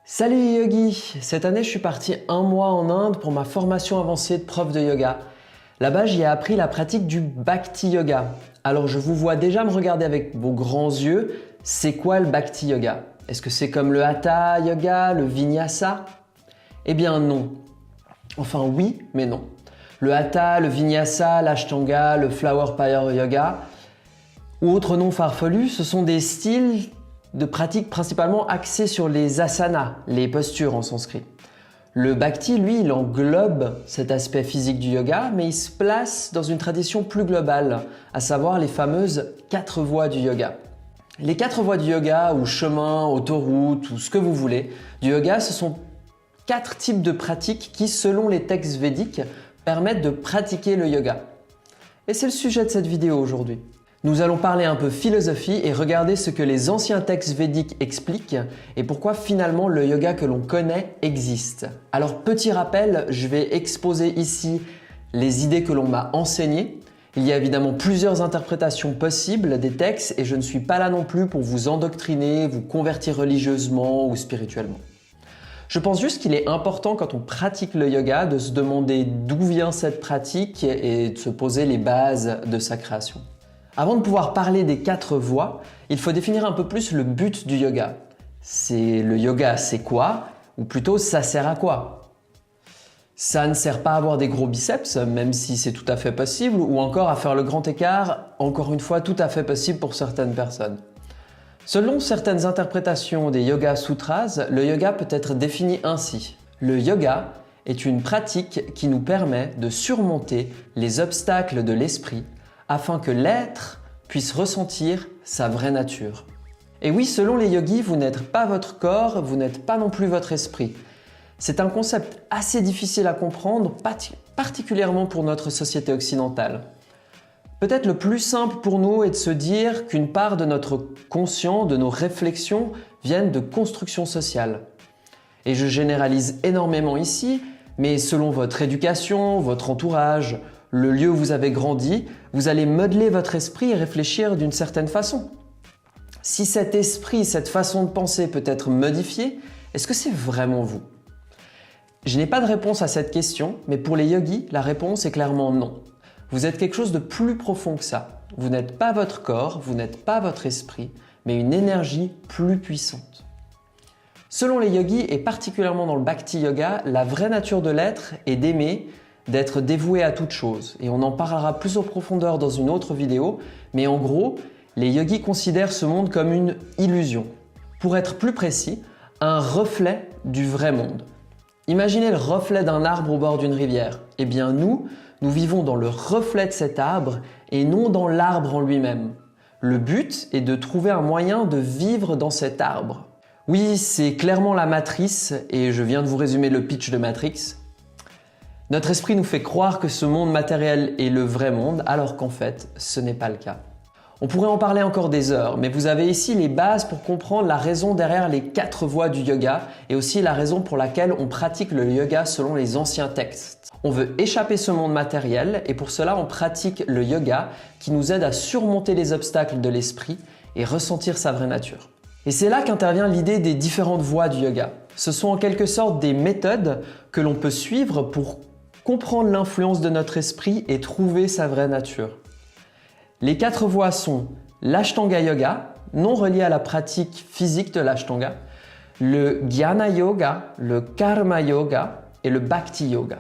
Salut les yogis! Cette année, je suis parti un mois en Inde pour ma formation avancée de prof de yoga. Là-bas, j'y ai appris la pratique du Bhakti Yoga. Alors, je vous vois déjà me regarder avec vos grands yeux. C'est quoi le Bhakti Yoga? Est-ce que c'est comme le Hatha Yoga, le Vinyasa? Eh bien non. Enfin oui, mais non. Le Hatha, le Vinyasa, l'Ashtanga, le Flower Power Yoga ou autres noms farfelus, ce sont des styles de pratique principalement axés sur les asanas, les postures en sanskrit. Le Bhakti, lui, il englobe cet aspect physique du yoga, mais il se place dans une tradition plus globale, à savoir les fameuses 4 voies du yoga. Les 4 voies du yoga, ou chemin, autoroute, ou ce que vous voulez, du yoga, ce sont 4 types de pratiques qui, selon les textes védiques, permettent de pratiquer le yoga. Et c'est le sujet de cette vidéo aujourd'hui. Nous allons parler un peu philosophie et regarder ce que les anciens textes védiques expliquent et pourquoi finalement le yoga que l'on connaît existe. Alors petit rappel, je vais exposer ici les idées que l'on m'a enseignées. Il y a évidemment plusieurs interprétations possibles des textes et je ne suis pas là non plus pour vous endoctriner, vous convertir religieusement ou spirituellement. Je pense juste qu'il est important quand on pratique le yoga de se demander d'où vient cette pratique et de se poser les bases de sa création. Avant de pouvoir parler des 4 voies, il faut définir un peu plus le but du yoga. Le yoga, c'est quoi? Ou plutôt, ça sert à quoi? Ça ne sert pas à avoir des gros biceps, même si c'est tout à fait possible, ou encore à faire le grand écart, encore une fois, tout à fait possible pour certaines personnes. Selon certaines interprétations des Yoga Sutras, le yoga peut être défini ainsi. Le yoga est une pratique qui nous permet de surmonter les obstacles de l'esprit afin que l'être puisse ressentir sa vraie nature. Et oui, selon les yogis, vous n'êtes pas votre corps, vous n'êtes pas non plus votre esprit. C'est un concept assez difficile à comprendre, particulièrement pour notre société occidentale. Peut-être le plus simple pour nous est de se dire qu'une part de notre conscient, de nos réflexions, viennent de construction sociale. Et je généralise énormément ici, mais selon votre éducation, votre entourage, le lieu où vous avez grandi, vous allez modeler votre esprit et réfléchir d'une certaine façon. Si cet esprit, cette façon de penser peut être modifiée, est-ce que c'est vraiment vous? Je n'ai pas de réponse à cette question, mais pour les yogis, la réponse est clairement non. Vous êtes quelque chose de plus profond que ça. Vous n'êtes pas votre corps, vous n'êtes pas votre esprit, mais une énergie plus puissante. Selon les yogis, et particulièrement dans le Bhakti Yoga, la vraie nature de l'être est d'aimer, d'être dévoué à toute chose. Et on en parlera plus en profondeur dans une autre vidéo, mais en gros, les yogis considèrent ce monde comme une illusion. Pour être plus précis, un reflet du vrai monde. Imaginez le reflet d'un arbre au bord d'une rivière. Eh bien nous vivons dans le reflet de cet arbre et non dans l'arbre en lui-même. Le but est de trouver un moyen de vivre dans cet arbre. Oui, c'est clairement la matrice et je viens de vous résumer le pitch de Matrix. Notre esprit nous fait croire que ce monde matériel est le vrai monde, alors qu'en fait, ce n'est pas le cas. On pourrait en parler encore des heures, mais vous avez ici les bases pour comprendre la raison derrière les 4 voies du yoga et aussi la raison pour laquelle on pratique le yoga selon les anciens textes. On veut échapper ce monde matériel et pour cela, on pratique le yoga qui nous aide à surmonter les obstacles de l'esprit et ressentir sa vraie nature. Et c'est là qu'intervient l'idée des différentes voies du yoga. Ce sont en quelque sorte des méthodes que l'on peut suivre pour comprendre l'influence de notre esprit et trouver sa vraie nature. Les 4 voies sont l'Ashtanga Yoga, non relié à la pratique physique de l'Ashtanga, le Jnana Yoga, le Karma Yoga et le Bhakti Yoga.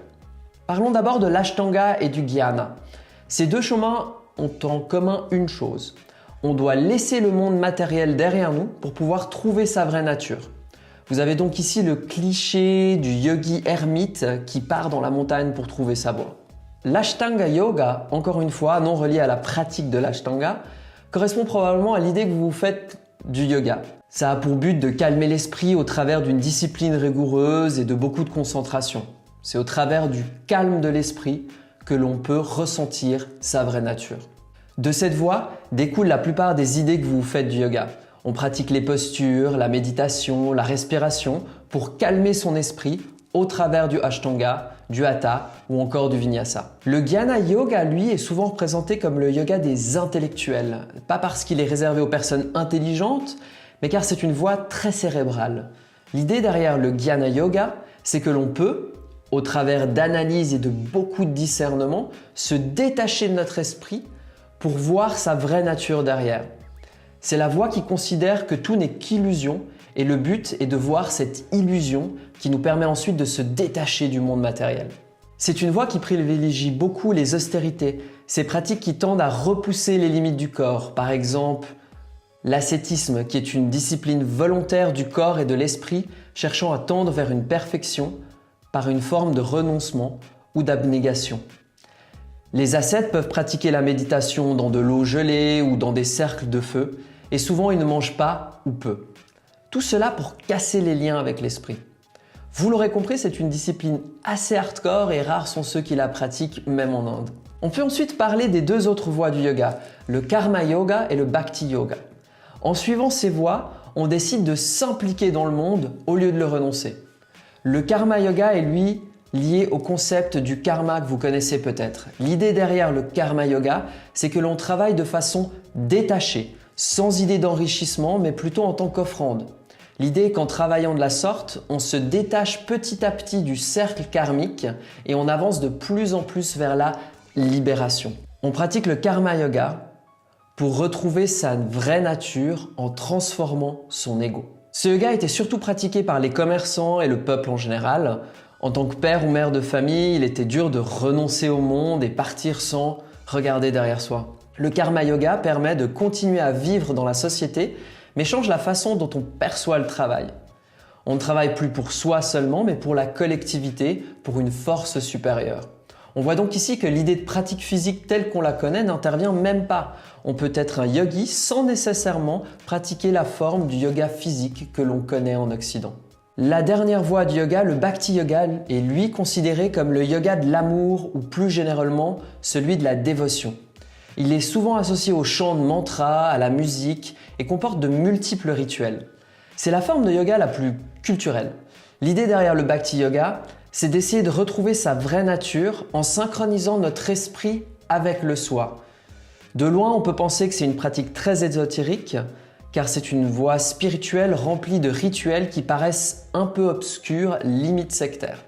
Parlons d'abord de l'Ashtanga et du Jnana. Ces 2 chemins ont en commun une chose. On doit laisser le monde matériel derrière nous pour pouvoir trouver sa vraie nature. Vous avez donc ici le cliché du yogi ermite qui part dans la montagne pour trouver sa voie. L'Ashtanga Yoga, encore une fois, non relié à la pratique de l'Ashtanga, correspond probablement à l'idée que vous vous faites du yoga. Ça a pour but de calmer l'esprit au travers d'une discipline rigoureuse et de beaucoup de concentration. C'est au travers du calme de l'esprit que l'on peut ressentir sa vraie nature. De cette voie découlent la plupart des idées que vous vous faites du yoga. On pratique les postures, la méditation, la respiration pour calmer son esprit au travers du Ashtanga, du Hatha ou encore du Vinyasa. Le Jnana Yoga, lui, est souvent représenté comme le yoga des intellectuels. Pas parce qu'il est réservé aux personnes intelligentes, mais car c'est une voie très cérébrale. L'idée derrière le Jnana Yoga, c'est que l'on peut, au travers d'analyse et de beaucoup de discernement, se détacher de notre esprit pour voir sa vraie nature derrière. C'est la voie qui considère que tout n'est qu'illusion et le but est de voir cette illusion qui nous permet ensuite de se détacher du monde matériel. C'est une voie qui privilégie beaucoup les austérités, ces pratiques qui tendent à repousser les limites du corps. Par exemple, l'ascétisme qui est une discipline volontaire du corps et de l'esprit cherchant à tendre vers une perfection par une forme de renoncement ou d'abnégation. Les ascètes peuvent pratiquer la méditation dans de l'eau gelée ou dans des cercles de feu et souvent ils ne mangent pas ou peu. Tout cela pour casser les liens avec l'esprit. Vous l'aurez compris, c'est une discipline assez hardcore et rares sont ceux qui la pratiquent même en Inde. On peut ensuite parler des deux autres voies du yoga, le Karma Yoga et le Bhakti Yoga. En suivant ces voies, on décide de s'impliquer dans le monde au lieu de le renoncer. Le Karma Yoga est lui lié au concept du karma que vous connaissez peut-être. L'idée derrière le Karma Yoga, c'est que l'on travaille de façon détachée, sans idée d'enrichissement, mais plutôt en tant qu'offrande. L'idée est qu'en travaillant de la sorte, on se détache petit à petit du cercle karmique et on avance de plus en plus vers la libération. On pratique le Karma Yoga pour retrouver sa vraie nature en transformant son ego. Ce yoga était surtout pratiqué par les commerçants et le peuple en général. En tant que père ou mère de famille, il était dur de renoncer au monde et partir sans regarder derrière soi. Le Karma Yoga permet de continuer à vivre dans la société, mais change la façon dont on perçoit le travail. On ne travaille plus pour soi seulement, mais pour la collectivité, pour une force supérieure. On voit donc ici que l'idée de pratique physique telle qu'on la connaît n'intervient même pas. On peut être un yogi sans nécessairement pratiquer la forme du yoga physique que l'on connaît en Occident. La dernière voie du yoga, le Bhakti Yoga, est lui considéré comme le yoga de l'amour ou plus généralement celui de la dévotion. Il est souvent associé au chant de mantras, à la musique et comporte de multiples rituels. C'est la forme de yoga la plus culturelle. L'idée derrière le Bhakti Yoga, c'est d'essayer de retrouver sa vraie nature en synchronisant notre esprit avec le soi. De loin, on peut penser que c'est une pratique très ésotérique, car c'est une voie spirituelle remplie de rituels qui paraissent un peu obscurs, limite sectaires.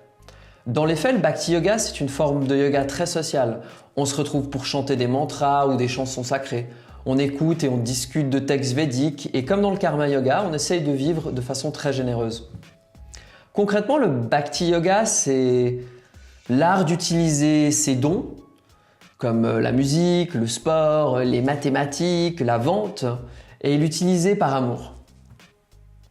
Dans les faits, le Bhakti Yoga, c'est une forme de yoga très sociale. On se retrouve pour chanter des mantras ou des chansons sacrées. On écoute et on discute de textes védiques et comme dans le Karma Yoga, on essaye de vivre de façon très généreuse. Concrètement, le Bhakti Yoga, c'est l'art d'utiliser ses dons, comme la musique, le sport, les mathématiques, la vente, et l'utiliser par amour.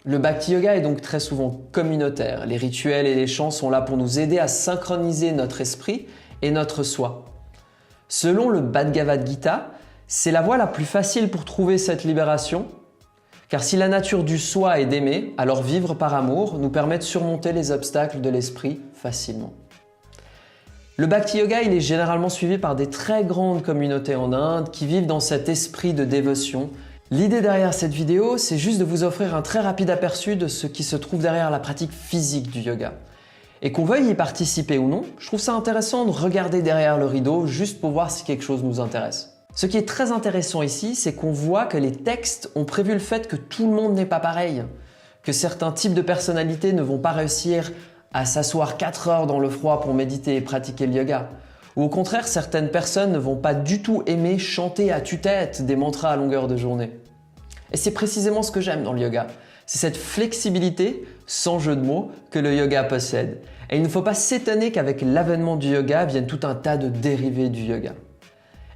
Le Bhakti Yoga est donc très souvent communautaire. Les rituels et les chants sont là pour nous aider à synchroniser notre esprit et notre soi. Selon le Bhagavad Gita, c'est la voie la plus facile pour trouver cette libération, car si la nature du soi est d'aimer, alors vivre par amour nous permet de surmonter les obstacles de l'esprit facilement. Le Bhakti Yoga, il est généralement suivi par des très grandes communautés en Inde qui vivent dans cet esprit de dévotion. L'idée derrière cette vidéo, c'est juste de vous offrir un très rapide aperçu de ce qui se trouve derrière la pratique physique du yoga. Et qu'on veuille y participer ou non, je trouve ça intéressant de regarder derrière le rideau juste pour voir si quelque chose nous intéresse. Ce qui est très intéressant ici, c'est qu'on voit que les textes ont prévu le fait que tout le monde n'est pas pareil, que certains types de personnalités ne vont pas réussir à s'asseoir 4 heures dans le froid pour méditer et pratiquer le yoga. Ou au contraire, certaines personnes ne vont pas du tout aimer chanter à tue-tête des mantras à longueur de journée. Et c'est précisément ce que j'aime dans le yoga. C'est cette flexibilité, sans jeu de mots, que le yoga possède. Et il ne faut pas s'étonner qu'avec l'avènement du yoga viennent tout un tas de dérivés du yoga.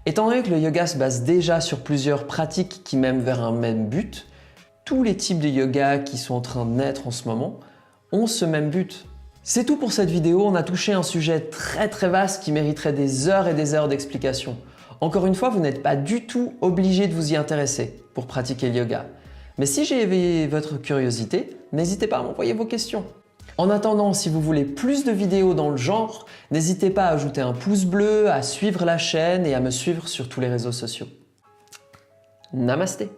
Étant donné que le yoga se base déjà sur plusieurs pratiques qui mènent vers un même but, tous les types de yoga qui sont en train de naître en ce moment ont ce même but. C'est tout pour cette vidéo, on a touché un sujet très vaste qui mériterait des heures et des heures d'explication. Encore une fois, vous n'êtes pas du tout obligé de vous y intéresser pour pratiquer le yoga. Mais si j'ai éveillé votre curiosité, n'hésitez pas à m'envoyer vos questions. En attendant, si vous voulez plus de vidéos dans le genre, n'hésitez pas à ajouter un pouce bleu, à suivre la chaîne et à me suivre sur tous les réseaux sociaux. Namasté!